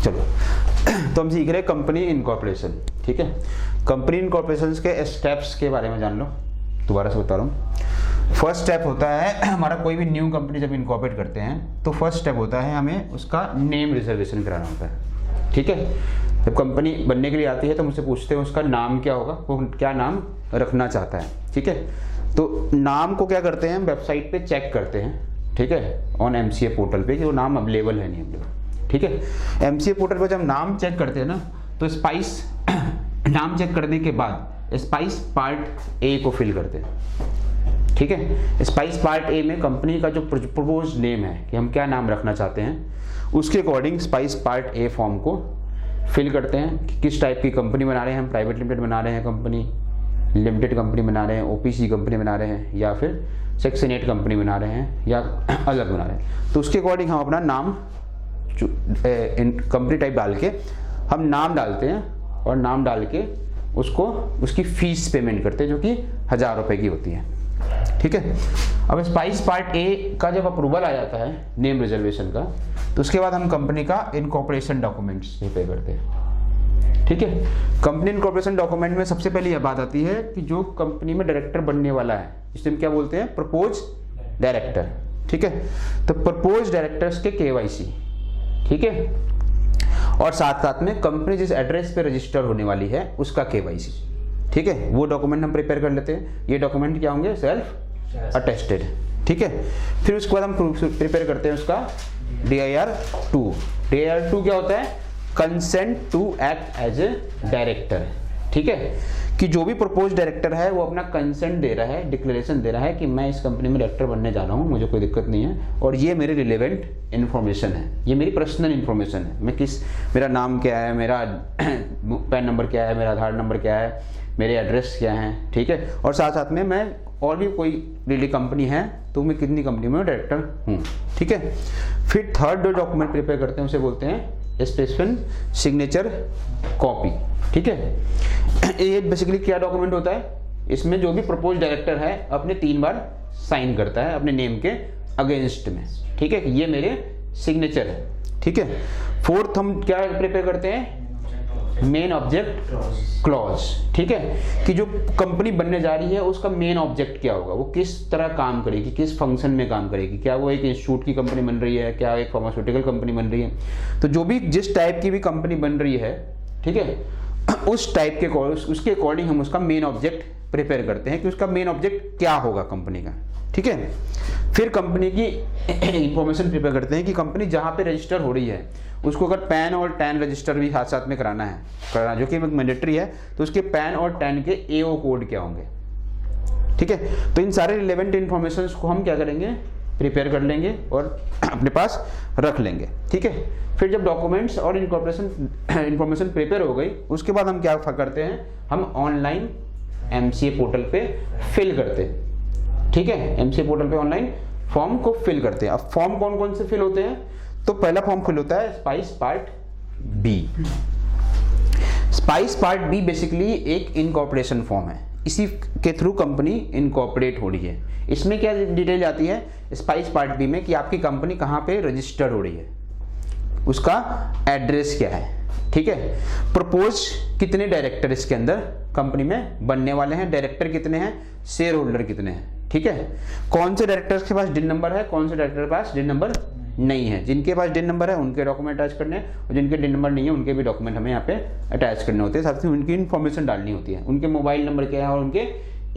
चलो तो हम सीख रहे हैं कंपनी इनकॉर्पोरेशन। ठीक है, कंपनी इनकॉर्पोरेशन के स्टेप्स के बारे में जान लो। दोबारा से बता रहा हूँ। फर्स्ट स्टेप होता है हमारा कोई भी न्यू कंपनी जब इनकॉर्पोरेट करते हैं तो फर्स्ट स्टेप होता है हमें उसका नेम रिजर्वेशन कराना होता है। ठीक है, जब कंपनी बनने के लिए आती है तो मुझसे पूछते हैं उसका नाम क्या होगा, वो क्या नाम रखना चाहता है। ठीक है, तो नाम को क्या करते हैं हम वेबसाइट पे चेक करते हैं। ठीक है, ऑन MCA पोर्टल पे कि वो नाम अवेलेबल है नहीं अवेलेबल। ठीक है, MCA पोर्टल पर जब नाम चेक करते हैं ना तो स्पाइस नाम चेक करने के बाद स्पाइस पार्ट ए को फिल करते हैं। ठीक है, स्पाइस पार्ट ए में कंपनी का जो प्रपोज नेम है कि हम क्या नाम रखना चाहते हैं उसके according spice part A form को फिल करते हैं कि किस टाइप की कंपनी बना रहे हैं हम, प्राइवेट लिमिटेड बना रहे हैं कंपनी, लिमिटेड कंपनी बना रहे हैं, OPC कंपनी बना रहे हैं, या फिर सेक्शन 8 कंपनी बना रहे हैं, या अलग बना रहे हैं। तो उसके अकॉर्डिंग हम अपना नाम कंपनी टाइप डाल के हम नाम डालते हैं और नाम डाल के उसको उसकी फीस पेमेंट करते हैं जो कि 1000 रुपये की होती है। ठीक है, अब स्पाइस पार्ट ए का जब अप्रूवल आ जाता है नेम रिजर्वेशन का तो उसके बाद हम कंपनी का इनकॉर्पोरेशन डॉक्यूमेंट्स पे करते हैं। ठीक है, कंपनी इनकॉर्पोरेशन डॉक्यूमेंट में सबसे पहले यह बात आती है कि जो कंपनी में डायरेक्टर बनने वाला है इसे हम क्या बोलते हैं, प्रपोज डायरेक्टर। ठीक है, तो प्रपोज डायरेक्टर्स के KYC। ठीक है, और साथ साथ में कंपनी जिस एड्रेस पे रजिस्टर होने वाली है उसका KYC। ठीक है, वो डॉक्यूमेंट हम प्रिपेयर कर लेते हैं। ये डॉक्यूमेंट क्या होंगे, सेल्फ अटेस्टेड। ठीक है, फिर उसके बाद हम प्रिपेयर करते हैं उसका DIR2। DIR2 क्या होता है, consent to act as a director. ठीक है, कि जो भी प्रपोज डायरेक्टर है वो अपना कंसेंट दे रहा है, डिक्लेरेशन दे रहा है कि मैं इस कंपनी में डायरेक्टर बनने जा रहा हूँ, मुझे कोई दिक्कत नहीं है और ये मेरी रिलेवेंट इन्फॉर्मेशन है, ये मेरी पर्सनल इन्फॉर्मेशन है। मैं मेरा नाम क्या है, मेरा पैन नंबर क्या है, मेरा आधार नंबर क्या है, मेरे एड्रेस क्या है। ठीक है, और साथ साथ में मैं और भी कोई रिले कंपनी है तो मैं कितनी कंपनी में डायरेक्टर हूँ। ठीक है, फिर थर्ड जो डॉक्यूमेंट प्रिपेयर करते हैं उसे बोलते हैं स्पेसिफिक सिग्नेचर कॉपी। ठीक है, ये बेसिकली क्या डॉक्यूमेंट होता है, इसमें जो भी प्रपोज डायरेक्टर है अपने 3 बार साइन करता है अपने नेम के अगेंस्ट में। ठीक है, ये मेरे सिग्नेचर है। ठीक है, फोर्थ हम क्या प्रिपेयर करते हैं, मेन ऑब्जेक्ट क्लॉज। ठीक है, कि जो कंपनी बनने जा रही है उसका मेन ऑब्जेक्ट क्या होगा, वो किस तरह काम करेगी, किस फंक्शन में काम करेगी, क्या वो एक इंस्टीट्यूट की कंपनी बन रही है, क्या एक फार्मास्यूटिकल कंपनी बन रही है। तो जो भी जिस टाइप की भी कंपनी बन रही है, ठीक है, उस टाइप के उसके अकॉर्डिंग हम उसका मेन ऑब्जेक्ट प्रिपेयर करते हैं कि उसका मेन ऑब्जेक्ट क्या होगा कंपनी का। ठीक है, फिर कंपनी की इंफॉर्मेशन प्रिपेयर करते हैं कि कंपनी जहाँ पे रजिस्टर हो रही है उसको अगर पैन और टैन रजिस्टर भी साथ साथ में कराना जो कि मैंडेटरी है, तो उसके पैन और टैन के AO कोड क्या होंगे। ठीक है, तो इन सारे रिलेवेंट इन्फॉर्मेशन को हम क्या करेंगे, प्रिपेयर कर लेंगे और अपने पास रख लेंगे। ठीक है, फिर जब डॉक्यूमेंट्स और इन्फॉर्मेशन प्रिपेयर हो गई उसके बाद हम क्या करते हैं, हम ऑनलाइन MCA पोर्टल पे फिल करते हैं। ठीक है, MCA पोर्टल पे ऑनलाइन फॉर्म को फिल करते हैं। अब फॉर्म कौन कौन से फिल होते हैं, तो पहला फॉर्म फिल होता है spice part B। Spice part B basically एक इनकॉर्पोरेशन फॉर्म है, इसी के थ्रू कंपनी इनकॉर्पोरेट हो रही है। इसमें क्या डिटेल आती है स्पाइस पार्ट B में कि आपकी कंपनी कहाँ पे रजिस्टर्ड हो रही है, उसका एड्रेस क्या है। ठीक है, प्रपोज कितने डायरेक्टर इसके अंदर कंपनी में बनने वाले हैं, डायरेक्टर कितने हैं, शेयर होल्डर कितने हैं। ठीक है, कौन से डायरेक्टर्स के पास DIN नंबर है, कौन से डायरेक्टर के पास DIN नंबर नहीं है। जिनके पास DIN नंबर है उनके डॉक्यूमेंट अटैच करने हैं और जिनके DIN नंबर नहीं है उनके भी डॉक्यूमेंट हमें यहाँ पे अटैच करने होते हैं। साथ ही उनकी इन्फॉर्मेशन डालनी होती है, उनके मोबाइल नंबर क्या है और उनके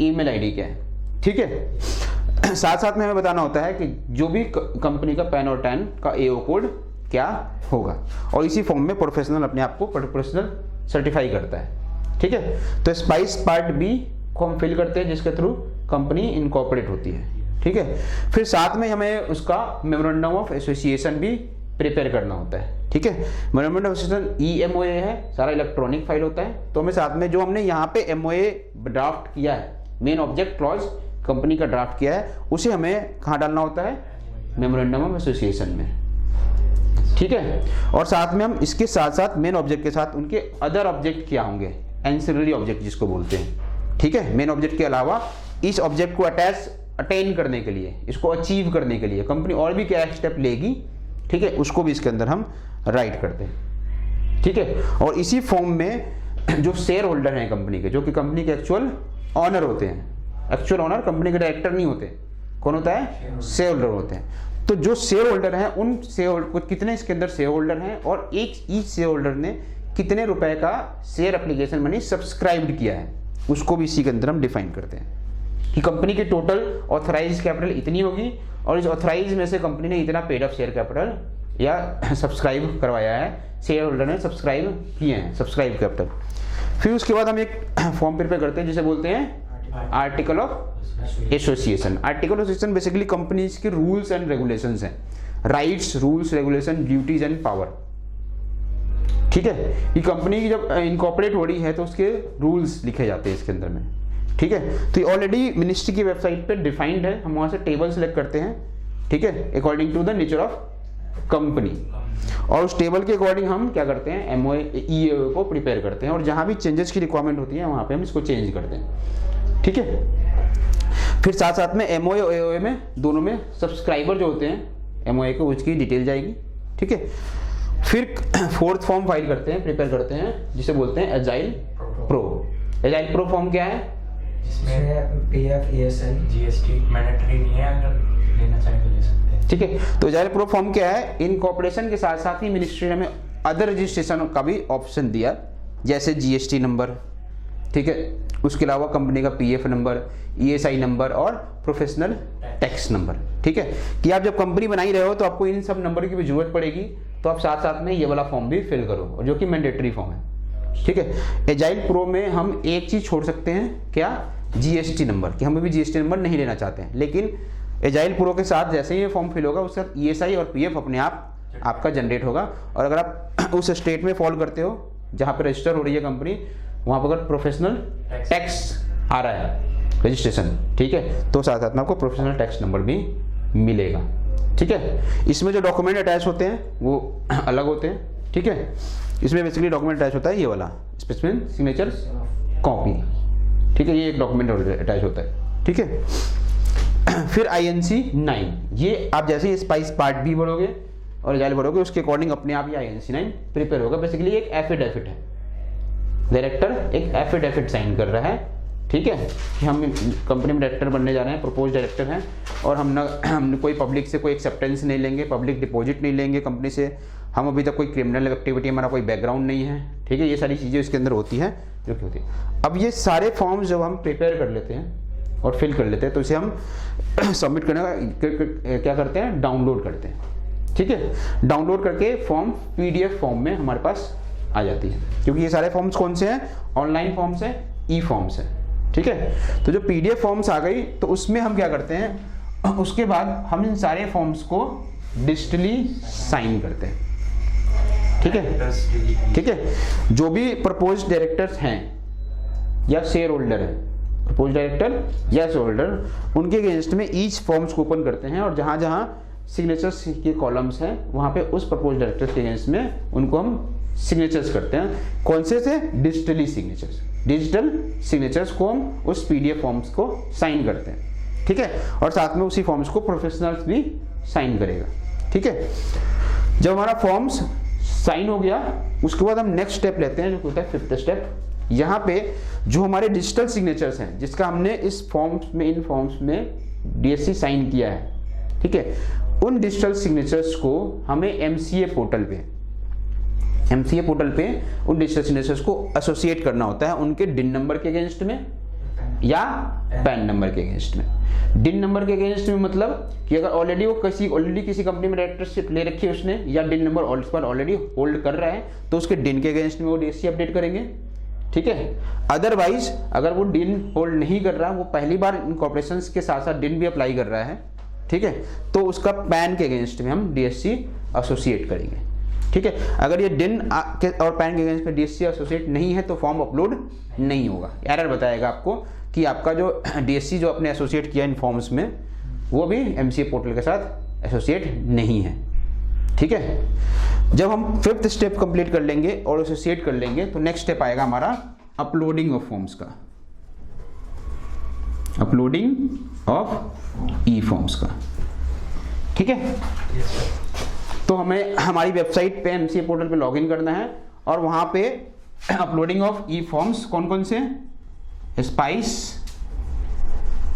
ईमेल ID क्या है। ठीक है, साथ साथ में हमें बताना होता है कि जो भी कंपनी का पैन और टैन का AO कोड क्या होगा, और इसी फॉर्म में प्रोफेशनल अपने आप को प्रोफेशनल सर्टिफाई करता है। ठीक है, तो स्पाइस पार्ट B को हम फिल करते हैं जिसके थ्रू कंपनी इनकॉर्पोरेट होती है। ठीक है, फिर साथ में हमें उसका मेमोरेंडम ऑफ एसोसिएशन भी प्रिपेयर करना होता है। ठीक है, मेमोरेंडम ऑफ एसोसिएशन EMOA है, सारा इलेक्ट्रॉनिक फाइल होता है। तो हमें साथ में जो हमने यहाँ पे MOA ड्राफ्ट किया है, मेन ऑब्जेक्ट क्लॉज कंपनी का ड्राफ्ट किया है, उसे हमें कहाँ डालना होता है, मेमोरेंडम ऑफ एसोसिएशन में। ठीक है, और साथ में हम इसके साथ साथ मेन ऑब्जेक्ट के साथ उनके अदर ऑब्जेक्ट क्या होंगे, एंसिलरी ऑब्जेक्ट जिसको बोलते हैं। ठीक है, मेन ऑब्जेक्ट के अलावा इस ऑब्जेक्ट को अटेन करने के लिए, इसको अचीव करने के लिए कंपनी और भी क्या स्टेप लेगी, ठीक है, उसको भी इसके अंदर हम राइट करते हैं। ठीक है। और इसी फॉर्म में जो शेयर होल्डर हैं कंपनी के, जो कि कंपनी के एक्चुअल ऑनर होते हैं, एक्चुअल ऑनर कंपनी के डायरेक्टर नहीं होते, कौन होता है, शेयर होल्डर होते हैं। तो जो शेयर होल्डर हैं उन शेयर होल्डर कितने इसके अंदर शेयर होल्डर हैं और ईच शेयर होल्डर ने कितने रुपए का शेयर एप्लीकेशन मनी सब्सक्राइब्ड किया है, उसको भी इसी के अंदर हम डिफाइन करते हैं कि कंपनी की टोटल ऑथराइज कैपिटल इतनी होगी और इस ऑथराइज में से कंपनी ने इतना पेड अप शेयर कैपिटल या सब्सक्राइब करवाया है, शेयर होल्डर ने सब्सक्राइब किए हैं, सब्सक्राइब कैपिटल। फिर उसके बाद हम एक फॉर्म प्रिपेयर करते हैं जिसे बोलते हैं article of association. Article of association basically companies के रूल्स एंड रेगुलेशंस हैं, rights, rules, regulation, duties and power. ठीक है, ये कंपनी की जब इनकॉर्पोरेट हो रही है तो उसके रूल्स लिखे जाते हैं इसके अंदर में। ठीक है, तो ये ऑलरेडी मिनिस्ट्री की वेबसाइट पे डिफाइंड है, हम वहां से टेबल सेलेक्ट करते हैं। ठीक है, according to the nature of company, और उस टेबल के अकॉर्डिंग हम क्या करते हैं, एमओए को प्रिपेयर करते हैं और जहां भी चेंजेस की रिक्वायरमेंट होती है वहां पे हम इसको चेंज करते हैं। ठीक है, फिर साथ साथ में एमओए और एओए में दोनों में सब्सक्राइबर जो होते हैं एमओए को, उसकी डिटेल जाएगी। ठीक है, फिर फोर्थ फॉर्म फाइल करते हैं, प्रिपेयर करते हैं जिसे बोलते हैं agile pro. Agile pro form क्या है, जिसमें पीएफ, ईएसआई, जीएसटी मैंडेटरी नहीं है, अगर लेना चाहे तो ले सकते हैं। ठीक है, तो एजाइल प्रो फॉर्म क्या है, इनकॉर्पोरेशन के साथ साथ ही मिनिस्ट्री ने हमें अदर रजिस्ट्रेशन का भी ऑप्शन दिया, जैसे जीएसटी नंबर। ठीक है, उसके अलावा कंपनी का पीएफ नंबर, ईएसआई नंबर और प्रोफेशनल टैक्स नंबर। ठीक है, कि आप जब कंपनी बना ही रहे हो तो आपको इन सब नंबर की भी जरूरत पड़ेगी, तो आप साथ साथ में ये वाला फॉर्म भी फिल करो, और जो कि मैंडेटरी फॉर्म है। ठीक है, एजाइल प्रो में हम एक चीज छोड़ सकते हैं, क्या, जीएसटी नंबर, कि हम भी जीएसटी नंबर नहीं लेना चाहते हैं, लेकिन एजाइल प्रो के साथ जैसे ही ये फॉर्म फिल होगा उसके साथ ईएसआई और पीएफ अपने आप आपका जनरेट होगा। और अगर आप उस स्टेट में फॉल करते हो जहाँ पे रजिस्टर हो रही है कंपनी, वहाँ पर अगर प्रोफेशनल टैक्स आ रहा है रजिस्ट्रेशन, ठीक है, तो साथ साथ में आपको प्रोफेशनल टैक्स नंबर भी मिलेगा। ठीक है, इसमें जो डॉक्यूमेंट अटैच होते हैं वो अलग होते हैं। ठीक है, इसमें बेसिकली डॉक्यूमेंट अटैच होता है ये वाला स्पेसिफिक सिग्नेचर कॉपी। ठीक है, ये एक डॉक्यूमेंट अटैच होता है। ठीक है, फिर INC 9, ये आप जैसे ही स्पाइस पार्ट बी भरोगे और एजाइल भरोगे उसके अकॉर्डिंग अपने आप ये INC 9 प्रिपेयर होगा। बेसिकली एक एफिडेविट है, डायरेक्टर एक एफिडेविट साइन कर रहा है। ठीक है, कि हम कंपनी में डायरेक्टर बनने जा रहे हैं, प्रपोज डायरेक्टर हैं, और हम कोई पब्लिक से कोई एक्सेप्टेंस नहीं लेंगे, पब्लिक डिपॉजिट नहीं लेंगे कंपनी से, हम अभी तक कोई क्रिमिनल एक्टिविटी, हमारा कोई बैकग्राउंड नहीं है। ठीक है, ये सारी चीज़ें इसके अंदर होती हैं जो कि होती है। अब ये सारे फॉर्म्स जब हम प्रिपेयर कर लेते हैं और फिल कर लेते हैं तो इसे हम सबमिट करने का क्या करते हैं, डाउनलोड करते हैं। ठीक है, डाउनलोड करके फॉर्म PDF फॉर्म में हमारे पास आ जाती है, क्योंकि ये सारे फॉर्म्स कौन से हैं, ऑनलाइन फॉर्म्स हैं, ई फॉर्म्स हैं। ठीक है, तो जो PDF फॉर्म्स आ गई तो उसमें हम क्या करते हैं, उसके बाद हम इन सारे फॉर्म्स को डिजिटली साइन करते हैं। ठीक है, ठीक है, जो भी प्रपोज डायरेक्टर्स हैं या शेयर होल्डर है, प्रपोज डायरेक्टर या शेयर होल्डर, उनके अगेंस्ट में ईच फॉर्म्स को ओपन करते हैं और जहां जहां सिग्नेचर्स के कॉलम्स हैं वहां पे उस प्रपोज डायरेक्टर्स के अगेंस्ट में उनको हम सिग्नेचर्स करते हैं। कौन से डिजिटली सिग्नेचर्स, डिजिटल सिग्नेचर्स को हम उस PDF फॉर्म्स को साइन करते हैं। ठीक है, और साथ में उसी फॉर्म्स को प्रोफेशनल्स भी साइन करेगा। ठीक है, जब हमारा फॉर्म्स साइन हो गया उसके बाद हम नेक्स्ट स्टेप लेते हैं जो होता है 5th स्टेप। यहाँ पे जो हमारे डिजिटल सिग्नेचर्स हैं जिसका हमने इस फॉर्म्स में, इन फॉर्म्स में DSC साइन किया है, ठीक है, उन डिजिटल सिग्नेचर्स को हमें MCA पोर्टल पे उन डिजिटल सिग्नेचर्स को एसोसिएट करना होता है उनके DIN नंबर के अगेंस्ट में या पैन नंबर के अगेंस्ट में। DIN नंबर के अगेंस्ट में मतलब कि अगर ऑलरेडी किसी कंपनी में डायरेक्टरशिप ले रखी है उसने, या DIN नंबर ऑलरेडी होल्ड कर रहा है तो उसके DIN के अगेंस्ट में वो DSC अपडेट करेंगे। ठीक है, अदरवाइज अगर वो DIN होल्ड नहीं कर रहा, वो पहली बार इनकॉर्पोरेशन के साथ साथ DIN भी अप्लाई कर रहा है, ठीक है, तो उसका पैन के अगेंस्ट में हम DSC एसोसिएट करेंगे। ठीक है, अगर ये DIN और पैन के अगेंस्ट में DSC एसोसिएट नहीं है तो फॉर्म अपलोड नहीं होगा, एरर बताएगा आपको कि आपका जो DSC जो आपने एसोसिएट किया इन फॉर्म्स में वो भी MCA पोर्टल के साथ एसोसिएट नहीं है। ठीक है, जब हम 5th स्टेप कंप्लीट कर लेंगे और एसोसिएट कर लेंगे तो नेक्स्ट स्टेप आएगा हमारा अपलोडिंग ऑफ फॉर्म्स का, अपलोडिंग ऑफ ई फॉर्म्स का। ठीक है, तो हमें हमारी वेबसाइट पे MCA पोर्टल पे लॉगिन करना है और वहाँ पे अपलोडिंग ऑफ ई फॉर्म्स कौन कौन से, spice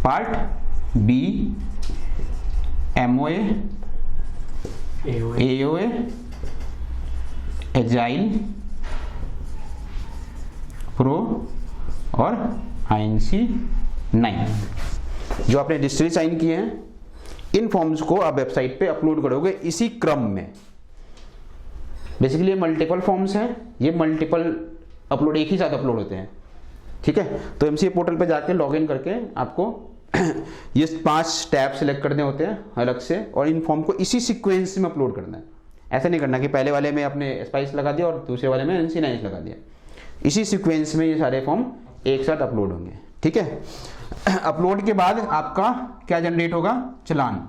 part B, MOA, AOA, agile pro और INC 9 जो आपने डिस्ट्री साइन किए हैं, इन फॉर्म्स को आप वेबसाइट पे अपलोड करोगे इसी क्रम में। बेसिकली ये मल्टीपल फॉर्म्स हैं, ये मल्टीपल अपलोड एक ही साथ अपलोड होते हैं, ठीक है। तो MCA पोर्टल पे जाके लॉगिन करके आपको ये 5 टैब सेलेक्ट करने होते हैं अलग से, और इन फॉर्म को इसी सीक्वेंस में अपलोड करना है। ऐसा नहीं करना कि पहले वाले में आपने स्पाइस लगा दिया और दूसरे वाले में INC 9 लगा दिया। इसी सीक्वेंस में ये सारे फॉर्म एक साथ अपलोड होंगे, ठीक है। अपलोड के बाद आपका क्या जनरेट होगा, चालान,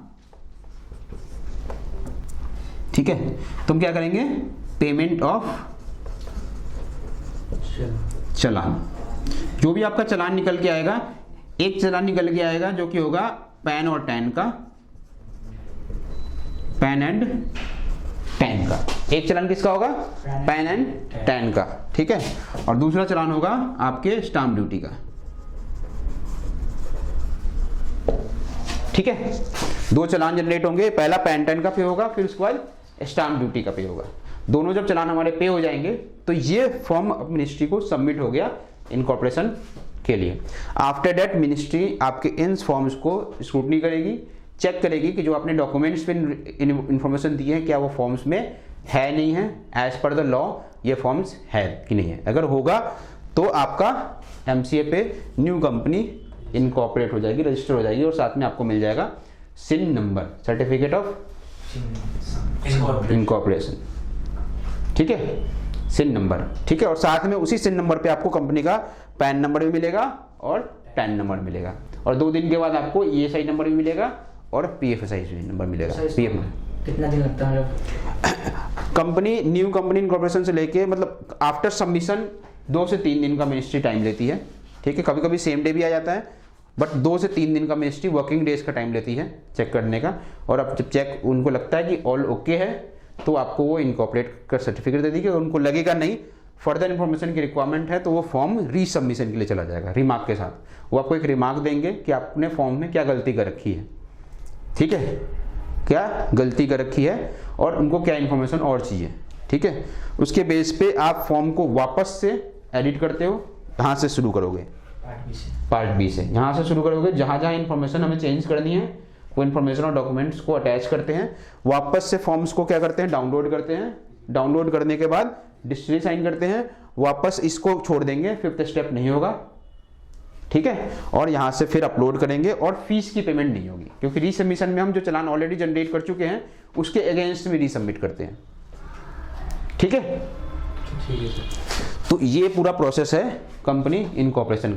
ठीक है। तुम क्या करेंगे, पेमेंट ऑफ चालान। जो भी आपका चालान निकल के आएगा, एक चालान निकल के आएगा जो कि होगा पैन और टैन का, पैन एंड टैन का। एक चालान किसका होगा, पैन एंड टैन का, ठीक है। और दूसरा चालान होगा आपके स्टाम्प ड्यूटी का, ठीक है। 2 चालान जनरेट होंगे, पहला पैन टैन का पे होगा, फिर उसके बाद स्टाम्प ड्यूटी का पे होगा। दोनों जब चालान हमारे पे हो जाएंगे तो ये फॉर्म मिनिस्ट्री को सबमिट हो गया इनकॉर्पोरेशन के लिए। आफ्टर दैट मिनिस्ट्री आपके इन फॉर्म्स को स्क्रूटनी करेगी, चेक करेगी कि जो आपने डॉक्यूमेंट्स पे इंफॉर्मेशन दी है क्या वो फॉर्म्स में है नहीं है, एज पर द लॉ ये फॉर्म्स है कि नहीं है। अगर होगा तो आपका MCA पे न्यू कंपनी इनकॉर्पोरेट हो जाएगी, रजिस्टर हो जाएगी, और साथ में आपको मिल जाएगा सिन नंबर, सर्टिफिकेट ऑफ इनकॉर्पोरेशन, ठीक है, सिन नंबर, ठीक है। और साथ में उसी सिन नंबर पे आपको कंपनी का पैन नंबर भी मिलेगा और टैन नंबर मिलेगा, और 2 दिन के बाद आपको ESI नंबर भी मिलेगा और PFSI नंबर मिलेगा। PF कितना दिन लगता है? कंपनी न्यू कंपनी इनकॉर्पोरेशन से लेके मतलब आफ्टर सबमिशन 2 से 3 दिन का मिनिस्ट्री टाइम लेती है, ठीक है। कभी कभी सेम डे भी आ जाता है, बट 2 से 3 दिन का मिनिस्ट्री वर्किंग डेज का टाइम लेती है चेक करने का। और अब जब चेक उनको लगता है कि ऑल ओके है तो आपको वो इनकॉर्पोरेट का सर्टिफिकेट दे देगी। और उनको लगेगा नहीं, फर्दर इन्फॉर्मेशन की रिक्वायरमेंट है, तो वो फॉर्म रीसबमिशन के लिए चला जाएगा रिमार्क के साथ। वो आपको एक रिमार्क देंगे कि आपने फॉर्म में क्या गलती कर रखी है, ठीक है, क्या गलती कर रखी है और उनको क्या इन्फॉर्मेशन और चाहिए, ठीक है। उसके बेस पे आप फॉर्म को वापस से एडिट करते हो, यहाँ से शुरू करोगे, पार्ट बी से यहाँ से शुरू करोगे। जहाँ जहाँ इन्फॉर्मेशन हमें चेंज करनी है वो इन्फॉर्मेशन और डॉक्यूमेंट्स को अटैच करते हैं, वापस से फॉर्म्स को क्या करते हैं, डाउनलोड करते हैं। डाउनलोड करने के बाद डिस्ट्री साइन करते हैं, वापस इसको छोड़ देंगे, 5th स्टेप नहीं होगा, ठीक है। और यहाँ से फिर अपलोड करेंगे और फीस की पेमेंट नहीं होगी, क्योंकि रीसबमिशन में हम जो चालान ऑलरेडी जनरेट कर चुके हैं उसके अगेंस्ट में रीसबमिट करते हैं, ठीक है। तो ये पूरा प्रोसेस है कंपनी इनकॉर्पोरेशन का।